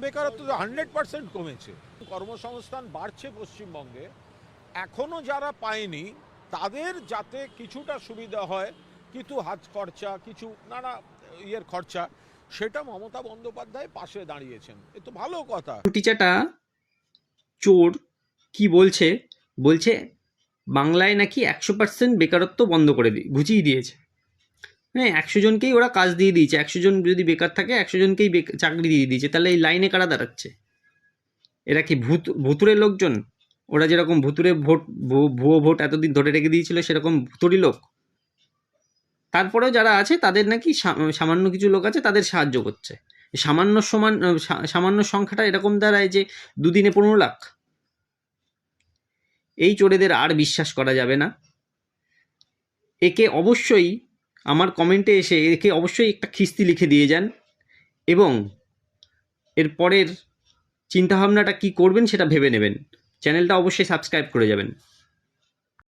বেকারত্ব তো 100% কমেছে, কর্মসংস্থান বাড়ছে পশ্চিমবঙ্গে। এখনো যারা পায়নি তাদের যাতে কিছুটা সুবিধা হয়, কিছু হাত খরচা, কিছু নানা ইয়ের খরচা, সেটা মমতা বন্দ্যোপাধ্যায় পাশে দাঁড়িয়েছেন, এ তো ভালো কথা। টিচারটা চোর কি বলছে, বলছে বাংলায় নাকি 100% বেকারত্ব বন্ধ করে ঘুচিয়ে দিয়েছে। হ্যাঁ, 100 জনকেই ওরা কাজ দিয়ে দিয়েছে। 100 জন যদি বেকার থাকে 100 জনকেই চাকরি দিয়ে দিয়েছে। তাহলে এই লাইনে কারা দাঁড়াচ্ছে? এরা কি ভুতুরে লোকজন? ওরা যেরকম ভুতুরে ভোট, ভুয়ো ভোট এতদিন ধরে রেখে দিয়েছিল, সেরকম ভুতুরি লোক? তারপরেও যারা আছে তাদের নাকি সামান্য কিছু লোক আছে, তাদের সাহায্য করছে। সামান্য সংখ্যাটা এরকম দাঁড়ায় যে দুদিনে 15 লাখ। এই চোরেদের আর বিশ্বাস করা যাবে না। একে অবশ্যই আমার কমেন্টে এসে একে অবশ্যই একটা খিস্তি লিখে দিয়ে যান, এবং এর পরের চিন্তাভাবনাটা কী করবেন সেটা ভেবে নেবেন। চ্যানেলটা অবশ্যই সাবস্ক্রাইব করে যাবেন।